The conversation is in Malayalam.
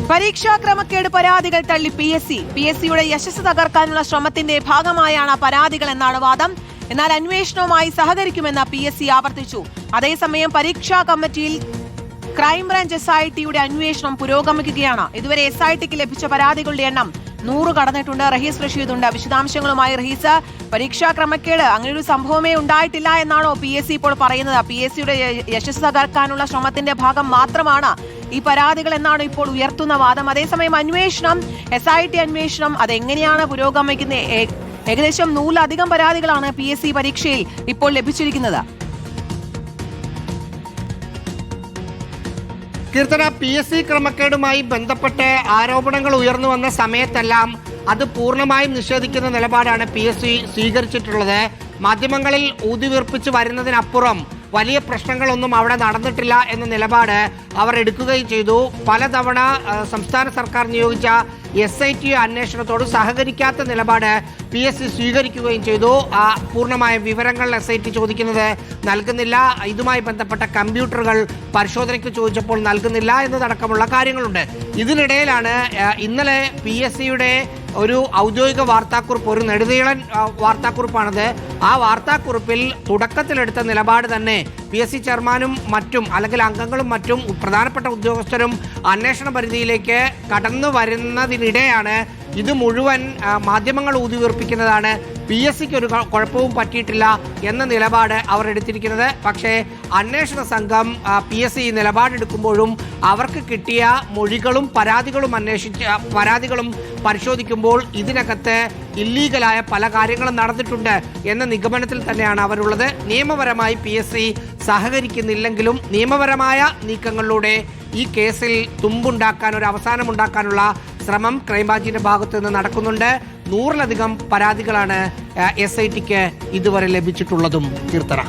പരീക്ഷാ ക്രമക്കേട് പരാതികൾ തള്ളി PSC-യുടെ യശസ് തകർക്കാനുള്ള ശ്രമത്തിന്റെ ഭാഗമായാണ് പരാതികൾ എന്നാണ് വാദം. എന്നാൽ അന്വേഷണവുമായി സഹകരിക്കുമെന്ന് PSC ആവർത്തിച്ചു. അതേസമയം പരീക്ഷാ കമ്മിറ്റിയിൽ ക്രൈംബ്രാഞ്ച് SIT-യുടെ അന്വേഷണം പുരോഗമിക്കുകയാണ്. ഇതുവരെ SIT-ക്ക് ലഭിച്ച പരാതികളുടെ എണ്ണം 100 കടന്നിട്ടുണ്ട്. റഹീസ് റഷീദുണ്ട് വിശദാംശങ്ങളുമായി. റഹീസ്, പരീക്ഷാ ക്രമക്കേട് അങ്ങനെ ഒരു സംഭവമേ ഉണ്ടായിട്ടില്ല എന്നാണോ PSC ഇപ്പോൾ പറയുന്നത്? PSC-യുടെ യശസ് തകർക്കാനുള്ള ശ്രമത്തിന്റെ ഭാഗം മാത്രമാണ് ഈ പരാതികൾ എന്നാണ് ഇപ്പോൾ ഉയർത്തുന്ന വാദം. അതേസമയം അന്വേഷണം, SIT അന്വേഷണം അതെങ്ങനെയാണ് പുരോഗമിക്കുന്നത്? ഏകദേശം 100-ലധികം പരാതികളാണ് PSC പരീക്ഷയിൽ ഇപ്പോൾ ലഭിച്ചിരിക്കുന്നത്. കീർത്തന, PSC ക്രമക്കേടുമായി ബന്ധപ്പെട്ട് ആരോപണങ്ങൾ ഉയർന്നു വന്ന സമയത്തെല്ലാം അത് പൂർണ്ണമായും നിഷേധിക്കുന്ന നിലപാടാണ് PSC സ്വീകരിച്ചിട്ടുള്ളത്. മാധ്യമങ്ങളിൽ ഊതിവീർപ്പിച്ച് വരുന്നതിനപ്പുറം വലിയ പ്രശ്നങ്ങളൊന്നും അവിടെ നടന്നിട്ടില്ല എന്ന നിലപാട് അവർ എടുക്കുകയും ചെയ്തു. പലതവണ സംസ്ഥാന സർക്കാർ നിയോഗിച്ച SIT അന്വേഷണത്തോട് സഹകരിക്കാത്ത നിലപാട് PSC സ്വീകരിക്കുകയും ചെയ്തു. പൂർണ്ണമായ വിവരങ്ങൾ SIT ചോദിക്കുന്നത് നൽകുന്നില്ല. ഇതുമായി ബന്ധപ്പെട്ട കമ്പ്യൂട്ടറുകൾ പരിശോധനയ്ക്ക് ചോദിച്ചപ്പോൾ നൽകുന്നില്ല എന്നതടക്കമുള്ള കാര്യങ്ങളുണ്ട്. ഇതിനിടയിലാണ് ഇന്നലെ PSC-യുടെ ഒരു ഔദ്യോഗിക വാർത്താക്കുറിപ്പ്, ഒരു നെടുനീളൻ വാർത്താക്കുറിപ്പാണത്. ആ വാർത്താക്കുറിപ്പിൽ തുടക്കത്തിലെടുത്ത നിലപാട് തന്നെ PSC ചെയർമാനും മറ്റും അല്ലെങ്കിൽ അംഗങ്ങളും മറ്റും പ്രധാനപ്പെട്ട ഉദ്യോഗസ്ഥരും അന്വേഷണ പരിധിയിലേക്ക് കടന്നു വരുന്നതിനിടെയാണ് ഇത് മുഴുവൻ മാധ്യമങ്ങൾ ഊതിവീർപ്പിക്കുന്നതാണ്, PSC-ക്ക് ഒരു കുഴപ്പവും പറ്റിയിട്ടില്ല എന്ന നിലപാട് അവർ എടുത്തിരിക്കുന്നത്. പക്ഷേ അന്വേഷണ സംഘം PSC നിലപാടെടുക്കുമ്പോഴും അവർക്ക് കിട്ടിയ മൊഴികളും പരാതികളും പരിശോധിക്കുമ്പോൾ ഇതിനകത്ത് ഇല്ലീഗലായ പല കാര്യങ്ങളും നടന്നിട്ടുണ്ട് എന്ന നിഗമനത്തിൽ തന്നെയാണ് അവരുള്ളത്. നിയമപരമായി PSC സഹകരിക്കുന്നില്ലെങ്കിലും നിയമപരമായ നീക്കങ്ങളിലൂടെ ഈ കേസിൽ തുമ്പുണ്ടാക്കാൻ, ഒരു അവസാനമുണ്ടാക്കാനുള്ള ശ്രമം ക്രൈംബ്രാഞ്ചിന്റെ ഭാഗത്തു നിന്ന് നടക്കുന്നുണ്ട്. 100-ലധികം പരാതികളാണ് SIT-ക്ക് ഇതുവരെ ലഭിച്ചിട്ടുള്ളതും. കീർത്തന.